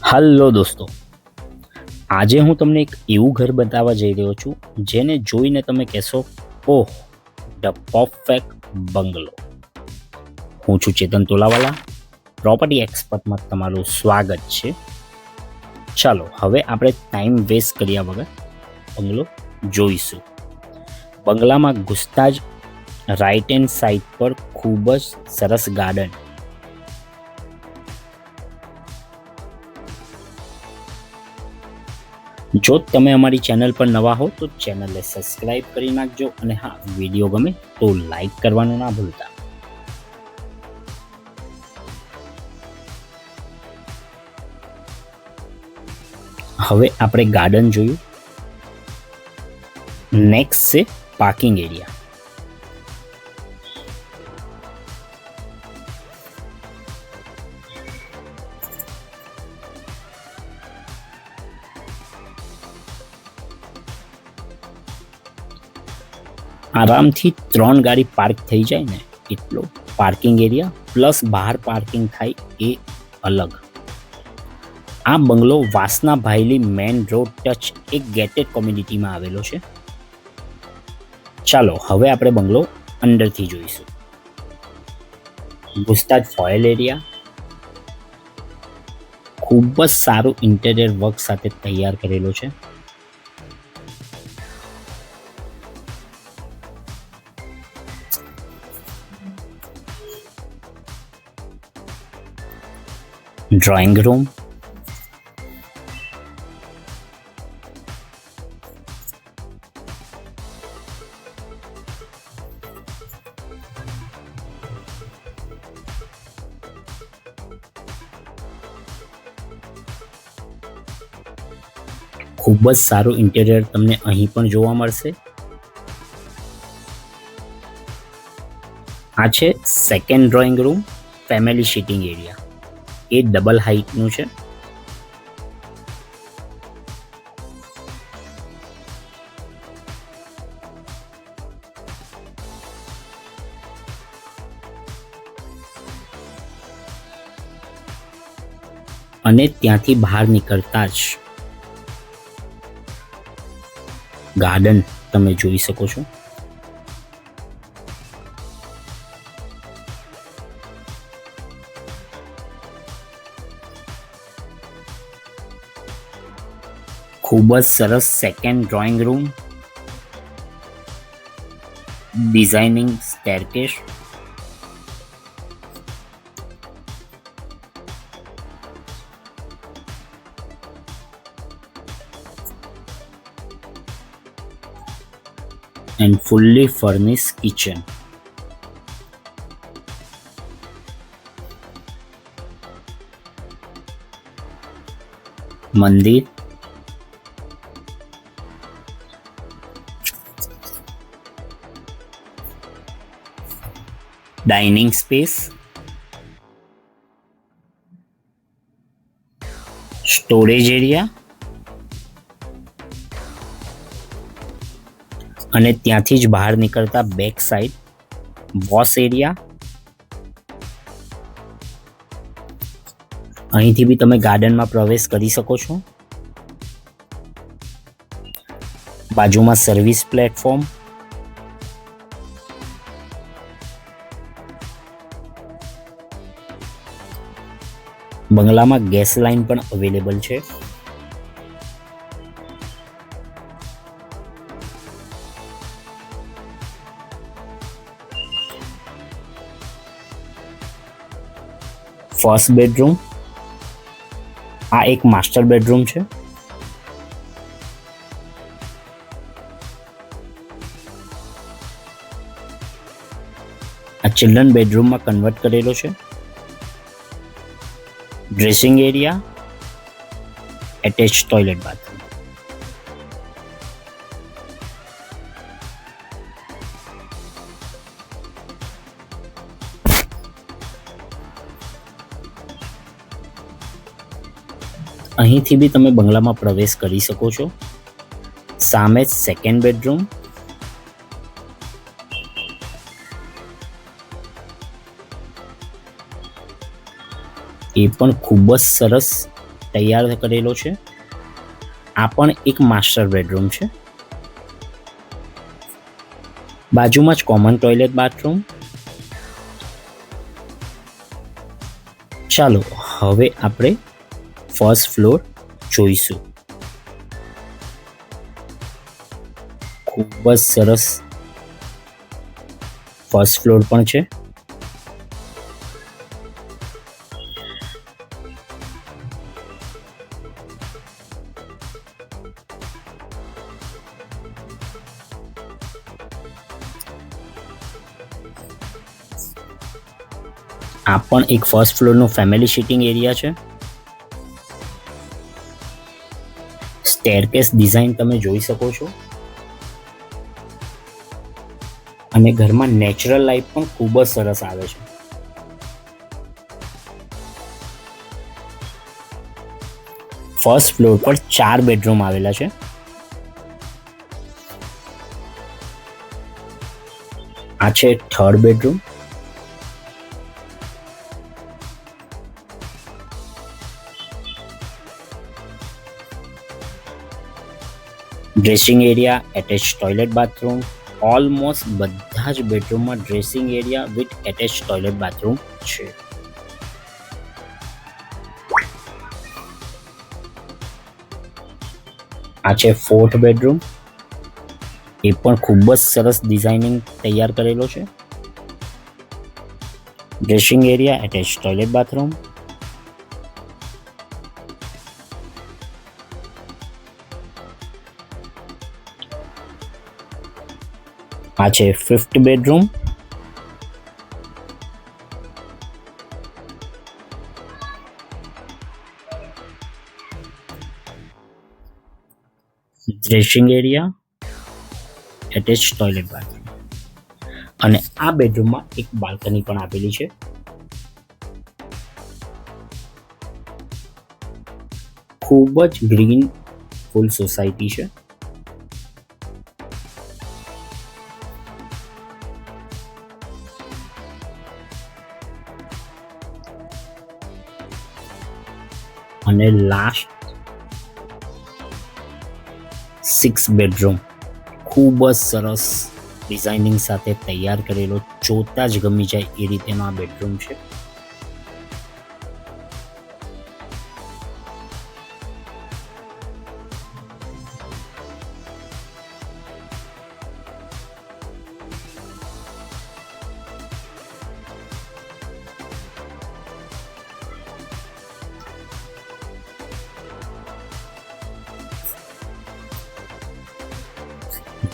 Hello દોસ્તો, આજે હું તમને એક એવું ઘર બતાવવા જઈ રહ્યો છું જેને જોઈને તમે કહેશો, ઓહ, ધ પરફેક્ટ બંગલો. હું છું ચેતન તોલાવાલા, પ્રોપર્ટી એક્સપર્ટમાં તમારું સ્વાગત છે. ચાલો હવે આપણે ટાઈમ વેસ્ટ કર્યા વગર બંગલો જોઈશું. બંગલામાં ઘૂસતા જ રાઈટ હેન્ડ સાઈડ પર ખૂબ જ સરસ ગાર્ડન. જો તમે અમારી ચેનલ પર નવા હો તો ચેનલને સબસ્ક્રાઇબ કરી નાખજો અને હા, વિડીયો ગમે તો લાઈક કરવાનું ના ભૂલતા. હવે આપણે ગાર્ડન જોયું. નેક્સ્ટ છે પાર્કિંગ એરિયા. આરામથી 3 ગાડી પાર્ક થઈ જાય ને એટલો પાર્કિંગ એરિયા, પ્લસ બહાર પાર્કિંગ થાય એ અલગ. આ બંગલો વાસના ભાયલી મેન રોડ ટચ એક ગેટેડ કોમ્યુનિટીમાં આવેલો છે. ચાલો હવે આપણે બંગલો અંદરથી જોઈશું. ઘૂસતા જ ફોયલ એરિયા ખૂબ જ સારું ઇન્ટેરિયર વર્ક સાથે તૈયાર કરેલો છે. ડ્રોઈંગ રૂમ, ખૂબ જ સારું ઇન્ટેરિયર તમને અહીં પણ જોવા મળશે. આ છે second drawing room, family sitting area. એ ડબલ હાઇટનું છે. અને ત્યાંથી બહાર નીકળતા જ ગાર્ડન તમે જોઈ શકો છો. ખૂબ જ સરસ second drawing room, designing staircase, and fully furnished kitchen. મંદિર, ડાઇનિંગ સ્પેસ, સ્ટોરેજ એરિયા અને ત્યાંથી જ બહાર નીકળતા બેક સાઈડ વોશ એરિયા. અહીંથી બી તમે ગાર્ડનમાં પ્રવેશ કરી શકો છો. બાજુમાં સર્વિસ પ્લેટફોર્મ, બંગલામાં ગેસ લાઇન પણ અવેલેબલ છે. ફર્સ્ટ બેડરૂમ, આ એક માસ્ટર બેડરૂમ છે. આ ચિલ્ડ્રન બેડરૂમમાં કન્વર્ટ કરેલો છે. Dressing area, attach toilet bathroom. અહીંથી બી તમે બંગલામાં પ્રવેશ કરી શકો છો. સામે જ સેકન્ડ બેડરૂમ, એ પણ ખૂબ જ સરસ તૈયાર કરેલો છે. આ પણ એક માસ્ટર બેડરૂમ છે. બાજુમાં જ કોમન ટોયલેટ બાથરૂમ. ચાલો હવે આપણે ફર્સ્ટ ફ્લોર જોઈશું. ખૂબ જ સરસ ફર્સ્ટ ફ્લોર પણ છે. આ પણ એક ફર્સ્ટ ફ્લોરનો ફેમિલી સિટિંગ એરિયા છે. સ્ટેરકેસ ડિઝાઇન તમે જોઈ શકો છો અને ઘરમાં નેચરલ લાઇટ પણ ખૂબ જ સરસ આવે છે. ફર્સ્ટ ફ્લોર પર 4 બેડરૂમ આવેલા છે. આ છે third bedroom. Dressing area, attach toilet bathroom. Almost બધા જ બેડરૂમમાં dressing area with attach toilet bathroom છે. આ છે ફોર્થ બેડરૂમ. એ પણ ખૂબ જ સરસ ડિઝાઇનિંગ તૈયાર કરેલો છે. Dressing area, attach toilet bathroom. આ છે fifth bedroom. Dressing area, attach toilet bathroom. અને આ બેડરૂમમાં એક બાલ્કની પણ આપેલી છે. ખૂબ જ ગ્રીન ફૂલ સોસાયટી છે. અને લાસ્ટ 6 બેડરૂમ ખૂબ જ સરસ ડિઝાઇનિંગ સાથે તૈયાર કરેલો, જોતા જ ગમી જાય એ રીતેનો આ બેડરૂમ છે.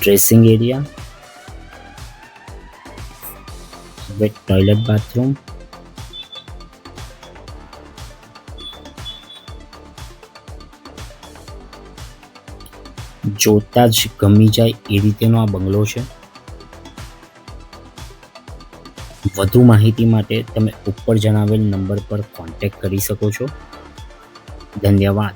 Dressing area with toilet bathroom. જોતા જ ગમી જાય એ રીતેનો આ બંગલો છે. વધુ માહિતી માટે તમે ઉપર જણાવેલ નંબર પર કોન્ટેક્ટ કરી શકો છો. ધન્યવાદ.